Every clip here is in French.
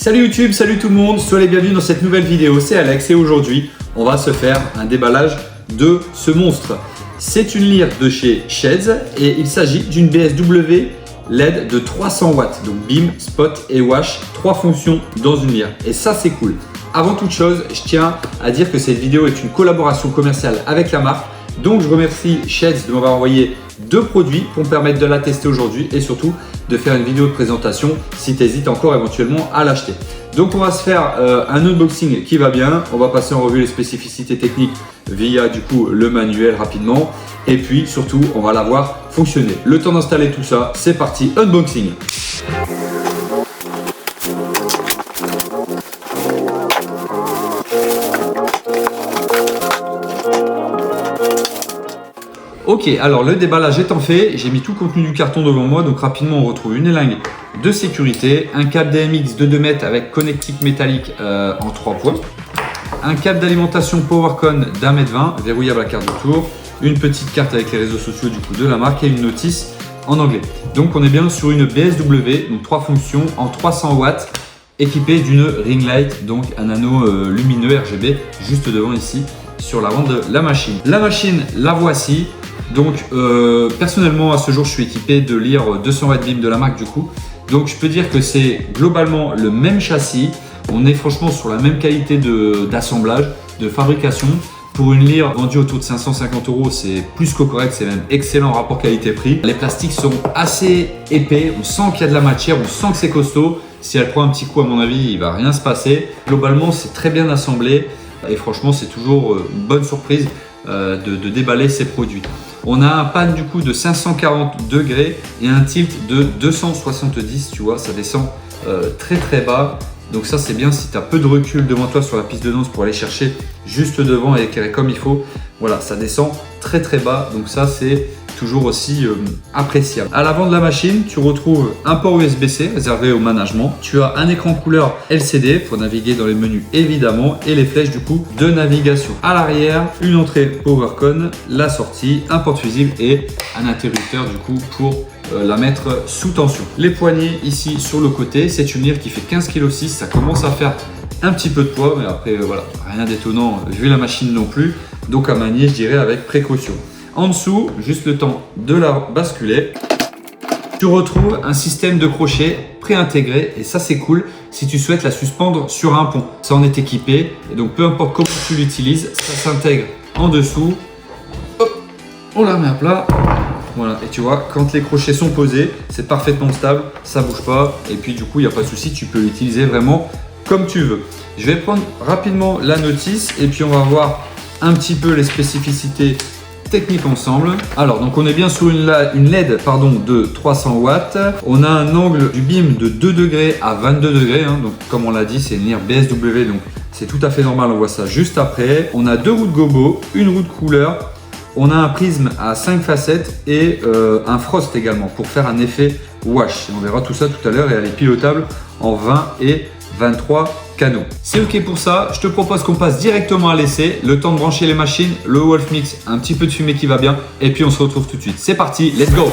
Salut YouTube, salut tout le monde, soyez les bienvenus dans cette nouvelle vidéo, c'est Alex et aujourd'hui on va se faire un déballage de ce monstre. C'est une lyre de chez Sheds et il s'agit d'une BSW LED de 300 watts, donc beam, spot et wash, 3 fonctions dans une lyre et ça c'est cool. Avant toute chose, je tiens à dire que cette vidéo est une collaboration commerciale avec la marque, donc je remercie Sheds de m'avoir envoyé 2 produits pour me permettre de la tester aujourd'hui et surtout de faire une vidéo de présentation si tu hésites encore éventuellement à l'acheter. Donc on va se faire un unboxing qui va bien, on va passer en revue les spécificités techniques via du coup le manuel rapidement et puis surtout on va la voir fonctionner. Le temps d'installer tout ça, c'est parti, unboxing. Ok, alors le déballage étant fait, j'ai mis tout le contenu du carton devant moi, donc rapidement on retrouve une élingue de sécurité, un câble DMX de 2 mètres avec connectique métallique en 3 points, un câble d'alimentation PowerCon d'1,20 m, verrouillable à carte de tour, une petite carte avec les réseaux sociaux du coup de la marque et une notice en anglais. Donc on est bien sur une BSW, donc 3 fonctions en 300 watts, équipée d'une ring light, donc un anneau lumineux RGB juste devant ici sur l'avant de la machine. La machine, la voici. Donc personnellement à ce jour je suis équipé de lyre 200 watts beam de la marque du coup. Donc je peux dire que c'est globalement le même châssis. On est franchement sur la même qualité d'assemblage, de fabrication. Pour une lyre vendue autour de 550 €, c'est plus que correct, c'est même excellent rapport qualité-prix. Les plastiques sont assez épais, on sent qu'il y a de la matière, on sent que c'est costaud. Si elle prend un petit coup à mon avis, il va rien se passer. Globalement c'est très bien assemblé et franchement c'est toujours une bonne surprise de déballer ces produits. On a un pan du coup de 540 degrés et un tilt de 270, tu vois, ça descend très très bas. Donc ça c'est bien si tu as peu de recul devant toi sur la piste de danse pour aller chercher juste devant et éclairer comme il faut. Voilà, ça descend très très bas, donc ça c'est toujours aussi appréciable. À l'avant de la machine, tu retrouves un port USB-C réservé au management. Tu as un écran couleur LCD pour naviguer dans les menus évidemment et les flèches du coup de navigation. À l'arrière, une entrée PowerCon, la sortie, un porte-fusible et un interrupteur du coup pour la mettre sous tension. Les poignées ici sur le côté, c'est une lyre qui fait 15,6 kg, ça commence à faire un petit peu de poids, mais après voilà, rien d'étonnant vu la machine non plus. Donc à manier, je dirais avec précaution. En dessous, juste le temps de la basculer, tu retrouves un système de crochet préintégré et ça c'est cool si tu souhaites la suspendre sur un pont. Ça en est équipé et donc peu importe comment tu l'utilises, ça s'intègre en dessous. Hop, on la met à plat. Voilà, et tu vois, quand les crochets sont posés, c'est parfaitement stable, ça bouge pas et puis du coup, il n'y a pas de souci, tu peux l'utiliser vraiment comme tu veux. Je vais prendre rapidement la notice et puis on va voir un petit peu les spécificités technique ensemble. Alors donc on est bien sur une LED de 300 watts. On a un angle du beam de 2 degrés à 22 degrés. Donc comme on l'a dit, c'est une lyre BSW, donc c'est tout à fait normal. On voit ça juste après. On a 2 roues de gobo, une roue de couleur. On a un prisme à 5 facettes et un frost également pour faire un effet wash. On verra tout ça tout à l'heure et elle est pilotable en 20 et 23 canaux. C'est ok pour ça, je te propose qu'on passe directement à l'essai, le temps de brancher les machines, le Wolf Mix, un petit peu de fumée qui va bien et puis on se retrouve tout de suite. C'est parti, let's go!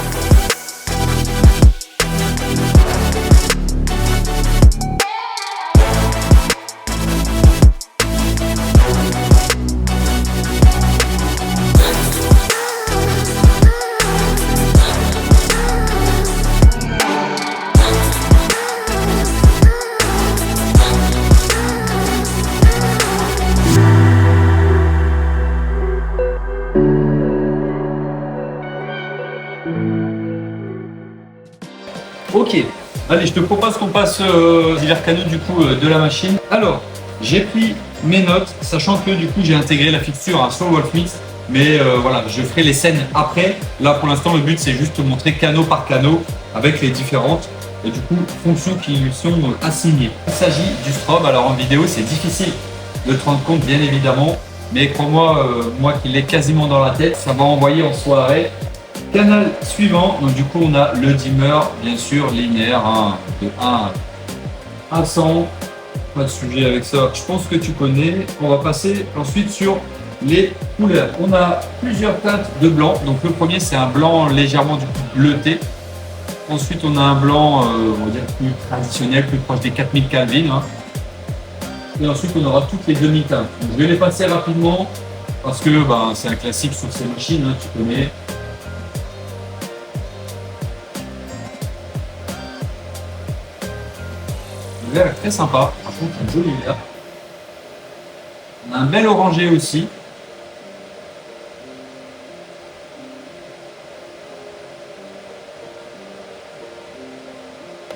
Ok, allez, je te propose qu'on passe aux divers canaux du coup de la machine. Alors, j'ai pris mes notes, sachant que du coup j'ai intégré la fixture sur le Wolf Mix, mais voilà, je ferai les scènes après. Là pour l'instant le but c'est juste de montrer canot par canot avec les différentes et du coup fonctions qui lui sont assignées. Il s'agit du strobe, alors en vidéo c'est difficile de te rendre compte bien évidemment, mais crois-moi, moi qui l'ai quasiment dans la tête, ça va envoyer en soirée. Canal suivant, donc du coup on a le dimmer, bien sûr linéaire, de 1 à 100, pas de sujet avec ça, je pense que tu connais. On va passer ensuite sur les couleurs. On a plusieurs teintes de blanc, donc le premier c'est un blanc légèrement du coup bleuté, Ensuite, on a un blanc, on va dire plus traditionnel, plus proche des 4000 Kelvin. Hein. Et ensuite, on aura toutes les demi-teintes. Je vais les passer rapidement parce que c'est un classique sur ces machines, hein, tu connais. Le vert est très sympa, franchement, c'est un joli vert. On a un bel orangé aussi.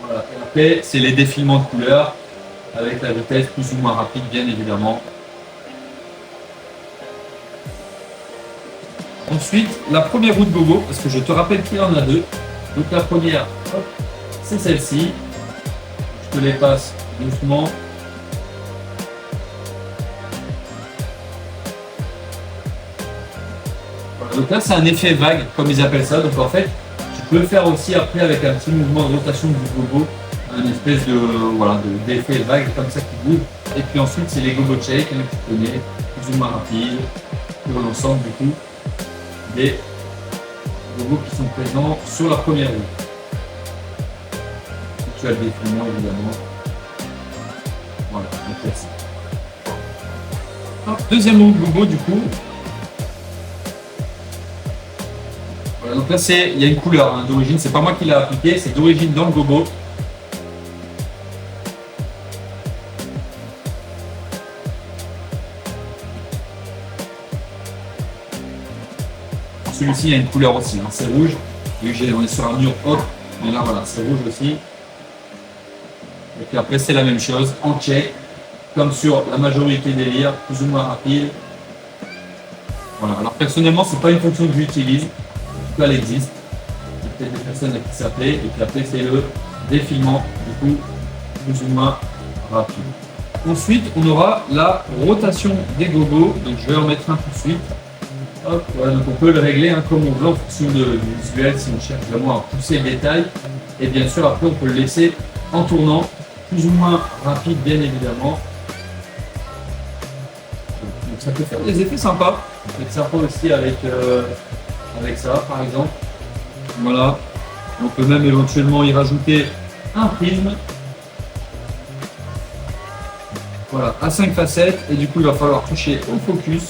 Voilà. Et après, c'est les défilements de couleurs avec la vitesse plus ou moins rapide, bien évidemment. Ensuite, la première roue de gogo, parce que je te rappelle qu'il y en a deux. Donc la première, c'est celle-ci. Je te les passe doucement. Voilà, donc là, c'est un effet vague, comme ils appellent ça. Donc en fait, tu peux le faire aussi après avec un petit mouvement de rotation du gogo, un espèce de d'effet vague comme ça qui bouge. Et puis ensuite, c'est les gogo shake, hein, que tu connais, plus ou moins rapide, pour l'ensemble du coup des gogos qui sont présents sur la première roue. Tu as le défilement évidemment. Voilà, un classique. Deuxième roue de gogo du coup. Voilà, donc là il y a une couleur hein, d'origine, c'est pas moi qui l'ai appliqué, c'est d'origine dans le gogo. Celui-ci il y a une couleur aussi, hein, c'est rouge. Vu que on est sur un mur haut, mais là voilà, c'est rouge aussi. Et puis après c'est la même chose, en check, comme sur la majorité des lyres, plus ou moins rapide. Voilà, alors personnellement c'est pas une fonction que j'utilise, en tout cas elle existe. Il y a peut-être des personnes à qui ça plaît, et puis après c'est le défilement, du coup, plus ou moins rapide. Ensuite on aura la rotation des gogos, donc je vais en mettre un tout de suite. Hop, voilà, donc on peut le régler hein, comme on veut en fonction du visuel si on cherche vraiment à pousser le détail. Et bien sûr, après, on peut le laisser en tournant, plus ou moins rapide, bien évidemment. Donc ça peut faire des effets sympas. Ça peut être sympa aussi avec ça, par exemple. Voilà. On peut même éventuellement y rajouter un prisme. Voilà, à 5 facettes. Et du coup, il va falloir toucher au focus.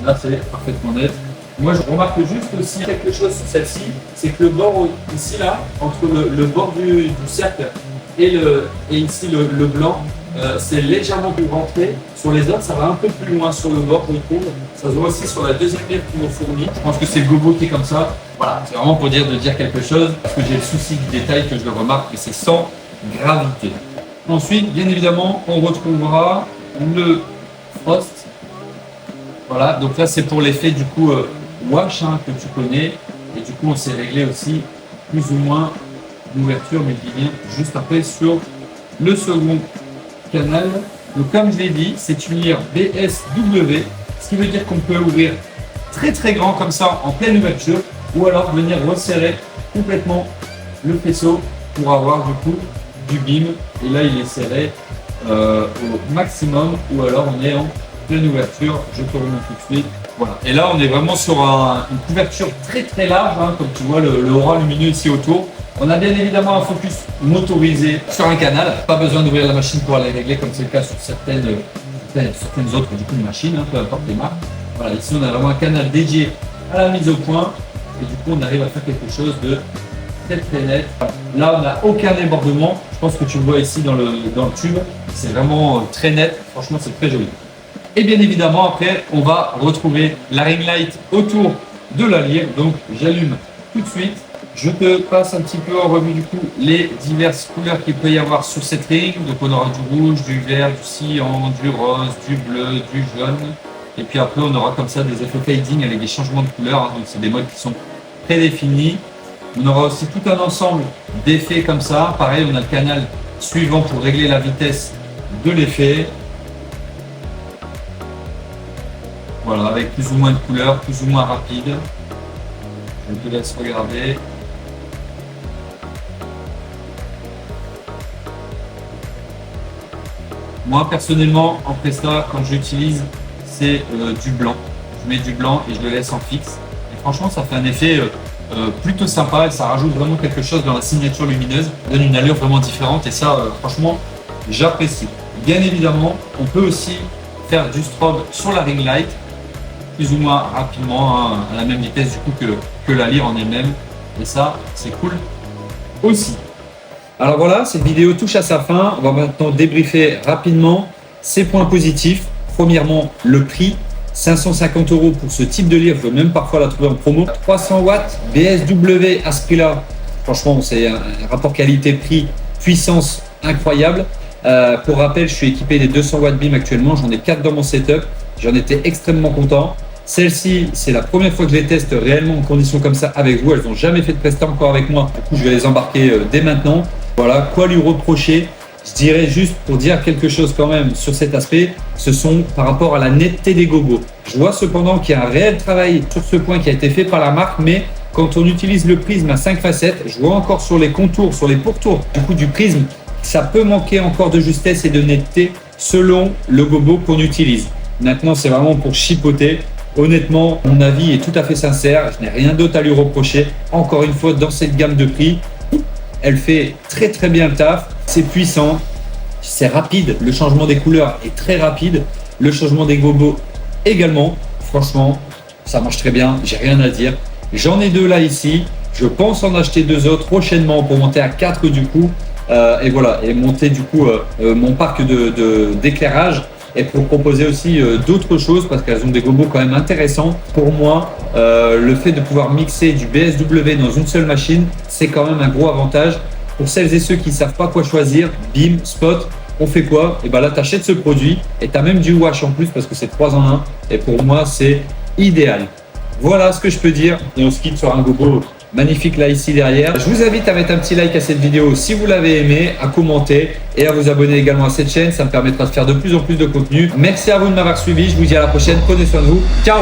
Là, c'est parfaitement net. Moi, je remarque juste aussi quelque chose sur celle-ci, c'est que le bord ici, là, entre le bord du cercle et ici le blanc, c'est légèrement plus rentré. Sur les autres, ça va un peu plus loin sur le bord, je trouve. Ça se voit aussi sur la deuxième paire qu'ils m'ont fourni. Je pense que c'est le gogo qui est comme ça. Voilà, c'est vraiment pour dire quelque chose, parce que j'ai le souci du détail que je le remarque, mais c'est sans gravité. Ensuite, bien évidemment, on retrouvera le frost. Voilà, donc là c'est pour l'effet du coup wash hein, que tu connais. Et du coup on s'est réglé aussi plus ou moins l'ouverture, mais je dis bien juste après sur le second canal. Donc comme je l'ai dit, c'est une lyre BSW, ce qui veut dire qu'on peut ouvrir très très grand comme ça en pleine ouverture, ou alors venir resserrer complètement le faisceau pour avoir du coup du bim. Et là il est serré au maximum, ou alors on est en pleine ouverture, je te remonte tout de suite. Voilà. Et là, on est vraiment sur une couverture très très large, hein, comme tu vois le aura lumineux ici autour. On a bien évidemment un focus motorisé sur un canal. Pas besoin d'ouvrir la machine pour aller régler, comme c'est le cas sur certaines autres du coup, machines, hein, peu importe les marques. Voilà, ici on a vraiment un canal dédié à la mise au point. Et du coup, on arrive à faire quelque chose de très très net. Là, on n'a aucun débordement. Je pense que tu le vois ici dans le tube. C'est vraiment très net. Franchement, c'est très joli. Et bien évidemment, après, on va retrouver la ring light autour de la lyre. Donc, j'allume tout de suite. Je te passe un petit peu en revue du coup les diverses couleurs qu'il peut y avoir sur cette ring. Donc, on aura du rouge, du vert, du cyan, du rose, du bleu, du jaune. Et puis après, on aura comme ça des effets fading avec des changements de couleurs. Hein. Donc, c'est des modes qui sont prédéfinis. On aura aussi tout un ensemble d'effets comme ça. Pareil, on a le canal suivant pour régler la vitesse de l'effet. Voilà, avec plus ou moins de couleurs, plus ou moins rapide. Je te laisse regarder. Moi, personnellement, en Presta, quand j'utilise, c'est du blanc. Je mets du blanc et je le laisse en fixe. Et franchement, ça fait un effet plutôt sympa et ça rajoute vraiment quelque chose dans la signature lumineuse, ça donne une allure vraiment différente et ça franchement j'apprécie. Bien évidemment on peut aussi faire du strobe sur la ring light plus ou moins rapidement hein, à la même vitesse du coup que la lyre en elle-même et ça c'est cool aussi. Alors voilà, cette vidéo touche à sa fin, on va maintenant débriefer rapidement ces points positifs. Premièrement le prix, 550 € pour ce type de lyre, je peux même parfois la trouver en promo. 300 watts BSW à ce prix-là, franchement c'est un rapport qualité-prix, puissance incroyable. Pour rappel, je suis équipé des 200 watts BIM actuellement, j'en ai 4 dans mon setup, j'en étais extrêmement content. Celles-ci, c'est la première fois que je les teste réellement en conditions comme ça avec vous, elles n'ont jamais fait de prestat encore avec moi, du coup je vais les embarquer dès maintenant. Voilà, quoi lui reprocher? Je dirais juste pour dire quelque chose quand même sur cet aspect, ce sont par rapport à la netteté des gobos. Je vois cependant qu'il y a un réel travail sur ce point qui a été fait par la marque, mais quand on utilise le prisme à 5 facettes, je vois encore sur les contours, sur les pourtours du coup du prisme, ça peut manquer encore de justesse et de netteté selon le gobo qu'on utilise. Maintenant, c'est vraiment pour chipoter. Honnêtement, mon avis est tout à fait sincère, je n'ai rien d'autre à lui reprocher. Encore une fois, dans cette gamme de prix, elle fait très très bien le taf, c'est puissant, c'est rapide, le changement des couleurs est très rapide, le changement des gobos également, franchement ça marche très bien, j'ai rien à dire. J'en ai 2 là ici, je pense en acheter 2 autres prochainement pour monter à 4 du coup, et voilà, et monter du coup mon parc d'éclairage et pour proposer aussi d'autres choses parce qu'elles ont des gobos quand même intéressants. Pour moi, le fait de pouvoir mixer du BSW dans une seule machine, c'est quand même un gros avantage. Pour celles et ceux qui ne savent pas quoi choisir, BIM, Spot, on fait quoi? Et bien là, tu achètes ce produit et tu as même du wash en plus parce que c'est 3 en 1 et pour moi, c'est idéal. Voilà ce que je peux dire et on se quitte sur un gobo magnifique là ici derrière. Je vous invite à mettre un petit like à cette vidéo si vous l'avez aimé, à commenter et à vous abonner également à cette chaîne. Ça me permettra de faire de plus en plus de contenu. Merci à vous de m'avoir suivi. Je vous dis à la prochaine. Prenez soin de vous. Ciao!